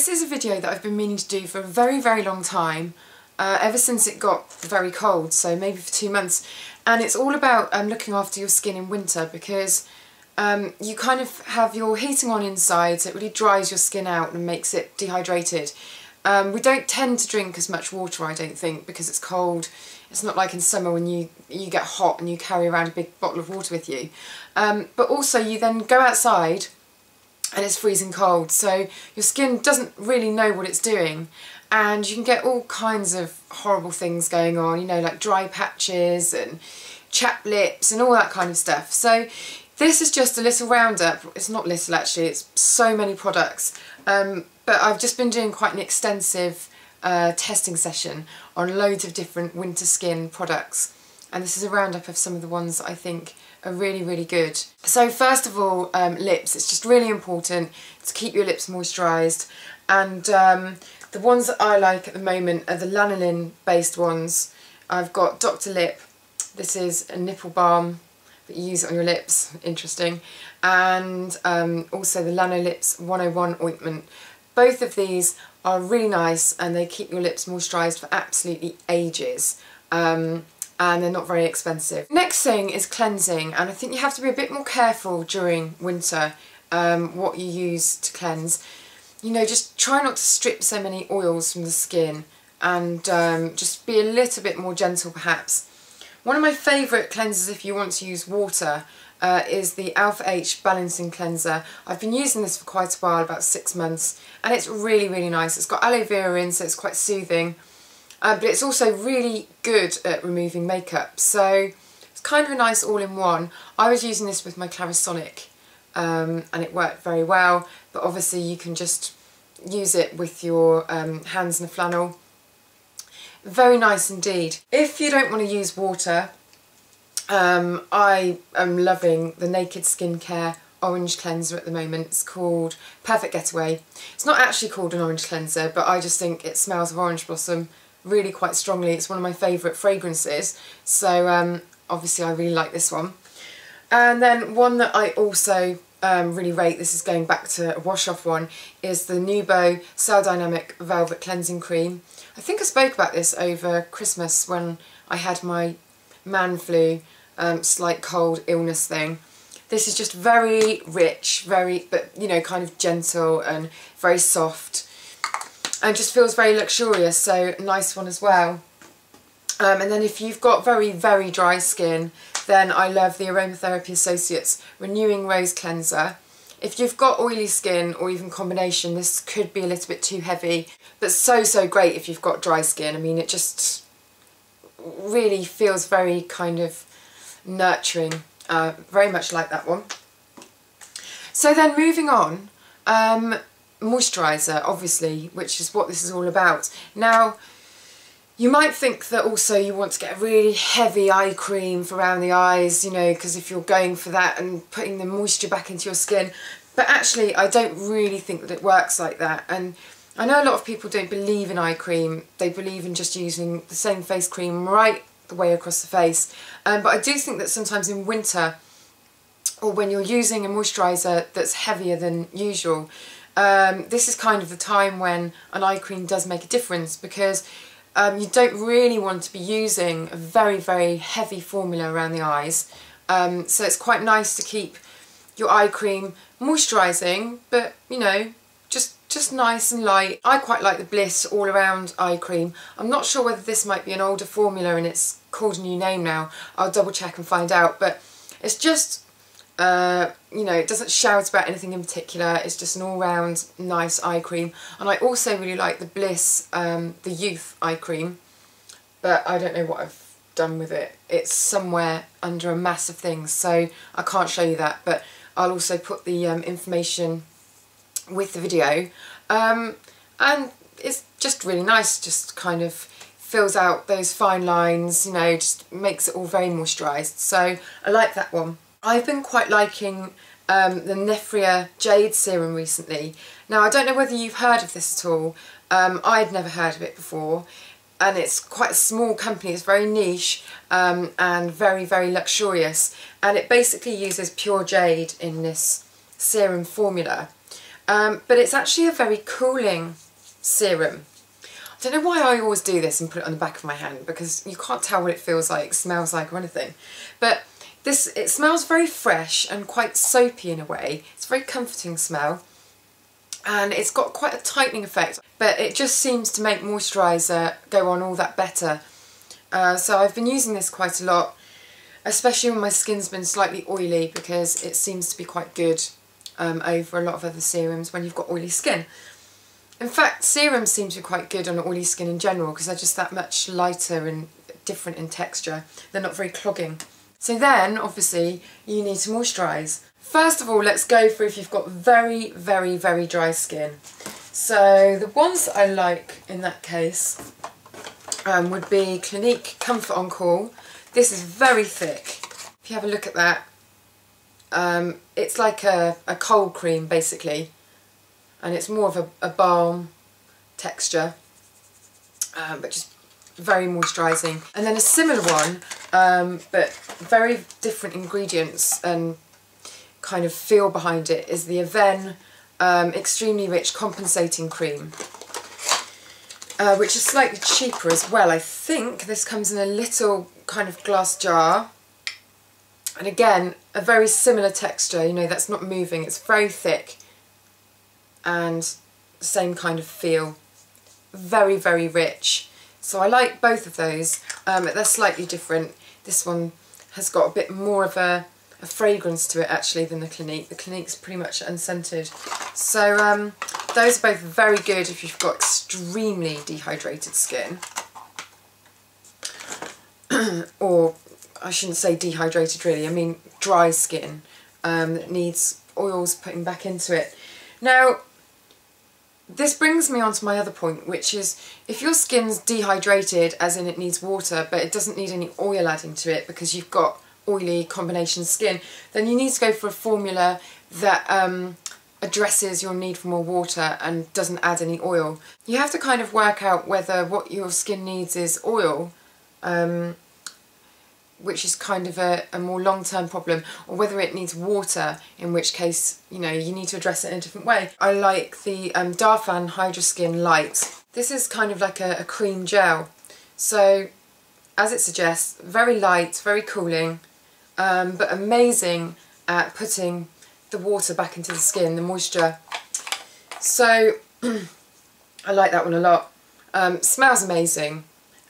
This is a video that I've been meaning to do for a very, very long time, ever since it got very cold, so maybe for 2 months. And it's all about looking after your skin in winter, because you kind of have your heating on inside, so it really dries your skin out and makes it dehydrated. We don't tend to drink as much water, I don't think, because it's cold. It's not like in summer when you get hot and you carry around a big bottle of water with you. But also you then go outside and it's freezing cold, so your skin doesn't really know what it's doing, and you can get all kinds of horrible things going on, you know, like dry patches and chapped lips and all that kind of stuff. So this is just a little roundup. It's not little actually, it's so many products, but I've just been doing quite an extensive testing session on loads of different winter skin products, and this is a roundup of some of the ones that I think are really, really good. So first of all, lips. It's just really important to keep your lips moisturised, and the ones that I like at the moment are the lanolin based ones. I've got Dr. Lip. This is a nipple balm that you use it on your lips, interesting, and also the Lanolips 101 ointment. Both of these are really nice and they keep your lips moisturised for absolutely ages. And they're not very expensive. Next thing is cleansing, and I think you have to be a bit more careful during winter what you use to cleanse. You know, just try not to strip so many oils from the skin, and just be a little bit more gentle perhaps. One of my favourite cleansers if you want to use water is the Alpha H Balancing Cleanser. I've been using this for quite a while, about 6 months, and it's really, really nice. It's got aloe vera in, so it's quite soothing. But it's also really good at removing makeup, so it's kind of a nice all-in-one. I was using this with my Clarisonic and it worked very well, but obviously you can just use it with your hands in a flannel. Very nice indeed. If you don't want to use water, I am loving the Naked Skincare Orange Cleanser at the moment. It's called Perfect Getaway. It's not actually called an orange cleanser, but I just think it smells of orange blossom really quite strongly. It's one of my favourite fragrances, so obviously I really like this one. And then one that I also really rate, this is going back to a wash off one, is the new Beau Cell Dynamic Velvet Cleansing Cream. I think I spoke about this over Christmas when I had my man flu, slight cold illness thing. This is just very rich, but you know, kind of gentle and very soft, and just feels very luxurious, so nice one as well. And then if you've got very, very dry skin, then I love the Aromatherapy Associates Renewing Rose Cleanser. If you've got oily skin or even combination, this could be a little bit too heavy, but so, so great if you've got dry skin. I mean, it just really feels very kind of nurturing, very much like that one. So then moving on, moisturizer, obviously, which is what this is all about. Now, you might think that also you want to get a really heavy eye cream for around the eyes, you know, because if you're going for that and putting the moisture back into your skin, but actually I don't really think that it works like that. And I know a lot of people don't believe in eye cream. They believe in just using the same face cream right the way across the face, but I do think that sometimes in winter, or when you're using a moisturizer that's heavier than usual, this is kind of the time when an eye cream does make a difference, because you don't really want to be using a very, very heavy formula around the eyes. So it's quite nice to keep your eye cream moisturising, but you know, just nice and light. I quite like the Bliss All Around Eye Cream. I'm not sure whether this might be an older formula and it's called a new name now. I'll double check and find out, but it's just you know, it doesn't shout about anything in particular. It's just an all-round nice eye cream. And I also really like the Bliss the Youth Eye Cream, but I don't know what I've done with it. It's somewhere under a mass of things, so I can't show you that, but I'll also put the information with the video. And it's just really nice, just kind of fills out those fine lines, you know, just makes it all very moisturised, so I like that one. I've been quite liking the Rhea Jade Serum recently. Now, I don't know whether you've heard of this at all. I'd never heard of it before, and it's quite a small company. It's very niche and very, very luxurious, and it basically uses pure jade in this serum formula. but it's actually a very cooling serum. I don't know why I always do this and put it on the back of my hand, because you can't tell what it feels like, smells like or anything. But it smells very fresh and quite soapy in a way. It's a very comforting smell, and it's got quite a tightening effect, but it just seems to make moisturiser go on all that better. So I've been using this quite a lot, especially when my skin's been slightly oily, because it seems to be quite good over a lot of other serums when you've got oily skin. In fact, serums seem to be quite good on oily skin in general, because they're just that much lighter and different in texture. They're not very clogging. So then, obviously, you need to moisturise. First of all, let's go for if you've got very, very, very dry skin. So the ones that I like in that case would be Clinique Comfort on Cool. This is very thick. If you have a look at that, it's like a cold cream basically, and it's more of a balm texture, but just very moisturising. And then a similar one, but very different ingredients and kind of feel behind it, is the Avène Extremely Rich Compensating Cream, which is slightly cheaper as well. I think this comes in a little kind of glass jar, and again a very similar texture, you know, that's not moving, it's very thick and same kind of feel, very, very rich. So I like both of those, they're slightly different. This one has got a bit more of a fragrance to it actually than the Clinique. The Clinique's pretty much unscented. So those are both very good if you've got extremely dehydrated skin. Or I shouldn't say dehydrated really, I mean dry skin that needs oils putting back into it. Now, this brings me on to my other point, which is if your skin's dehydrated, as in it needs water, but it doesn't need any oil adding to it because you've got oily combination skin, then you need to go for a formula that addresses your need for more water and doesn't add any oil. You have to kind of work out whether what your skin needs is oil, which is kind of a more long-term problem, or whether it needs water, in which case, you know, you need to address it in a different way. I like the Darphan Hydra Skin Light. This is kind of like a cream gel. So, as it suggests, very light, very cooling, but amazing at putting the water back into the skin, the moisture. So, I like that one a lot. Smells amazing.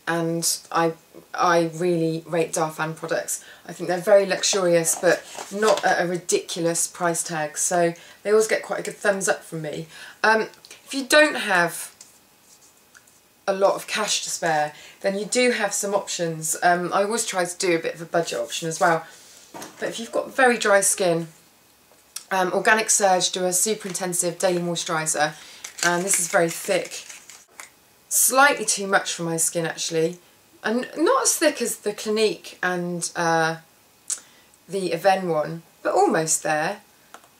And I really rate Darphan products. I think they're very luxurious, but not at a ridiculous price tag. So they always get quite a good thumbs up from me. If you don't have a lot of cash to spare, then you do have some options. I always try to do a bit of a budget option as well. But if you've got very dry skin, Organic Surge do a super intensive daily moisturiser, and this is very thick. Slightly too much for my skin actually, and not as thick as the Clinique and the Avène one, but almost there,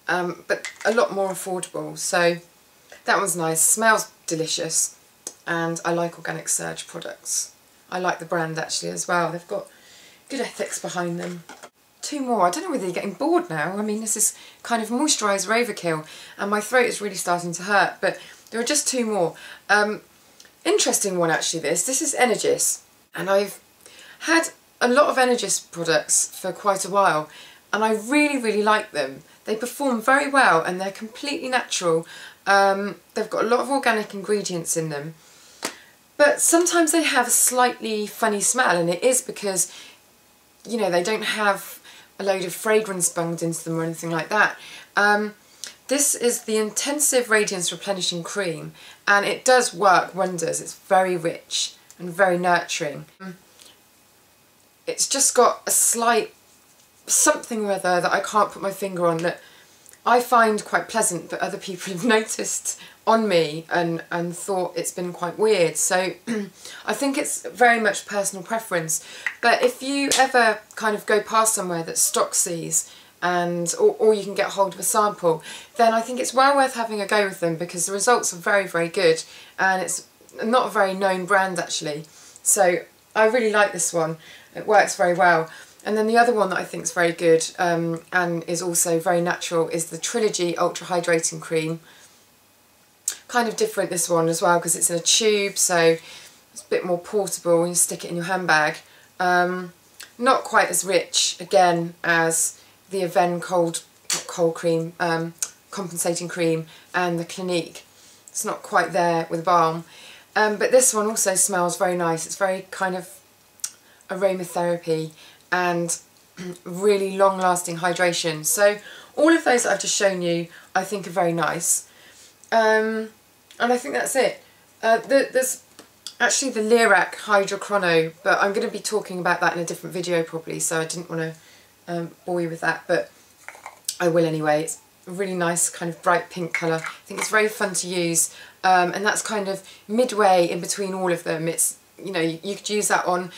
but a lot more affordable. So that one's nice, smells delicious, and I like Organic Surge products. I like the brand actually as well, they've got good ethics behind them. Two more. I don't know whether you're getting bored now. I mean, this is kind of moisturiser overkill and my throat is really starting to hurt, but there are just two more. Interesting one actually this. This is Energis, and I've had a lot of Energis products for quite a while and I really, really like them. They perform very well and they're completely natural. They've got a lot of organic ingredients in them, but sometimes they have a slightly funny smell, and it is because, you know, they don't have a load of fragrance bunged into them or anything like that. This is the Intensive Radiance Replenishing Cream, and it does work wonders. It's very rich and very nurturing. It's just got a slight something or other that I can't put my finger on that I find quite pleasant, but other people have noticed on me and thought it's been quite weird. So I think it's very much personal preference. But if you ever kind of go past somewhere that stocks these, or you can get hold of a sample, then I think it's well worth having a go with them, because the results are very, very good, and it's not a very known brand actually. So I really like this one, it works very well. And then the other one that I think is very good and is also very natural is the Trilogy Ultra Hydrating Cream. kind of different, this one as well, because it's in a tube, so it's a bit more portable. You stick it in your handbag. Not quite as rich, again, as the Avène cold cream, compensating cream, and the Clinique. It's not quite there with balm. But this one also smells very nice. It's very kind of aromatherapy and really long-lasting hydration. So all of those that I've just shown you, I think are very nice. And I think that's it. There's actually the Lirac Hydra Chrono, but I'm going to be talking about that in a different video probably, so I didn't want to bore you with that, but I will anyway. It's a really nice kind of bright pink colour. I think it's very fun to use, and that's kind of midway in between all of them. It's, you know, you could use that on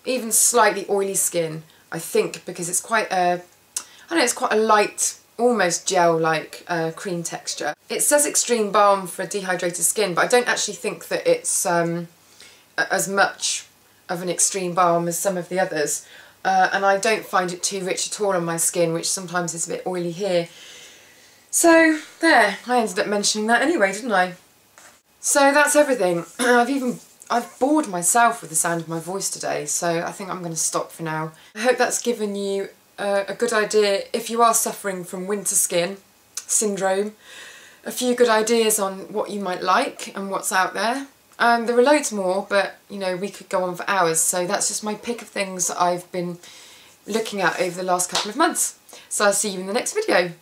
even slightly oily skin, I think, because it's quite a, I don't know, it's quite a light, almost gel-like cream texture. It says extreme balm for dehydrated skin, but I don't actually think that it's as much of an extreme balm as some of the others. And I don't find it too rich at all on my skin, which sometimes is a bit oily here. So there, I ended up mentioning that anyway, didn't I? So that's everything. I've bored myself with the sound of my voice today, so I think I'm going to stop for now. I hope that's given you a good idea, if you are suffering from winter skin syndrome, a few good ideas on what you might like and what's out there. There are loads more, but you know, we could go on for hours, so that's just my pick of things that I've been looking at over the last couple of months. So I'll see you in the next video.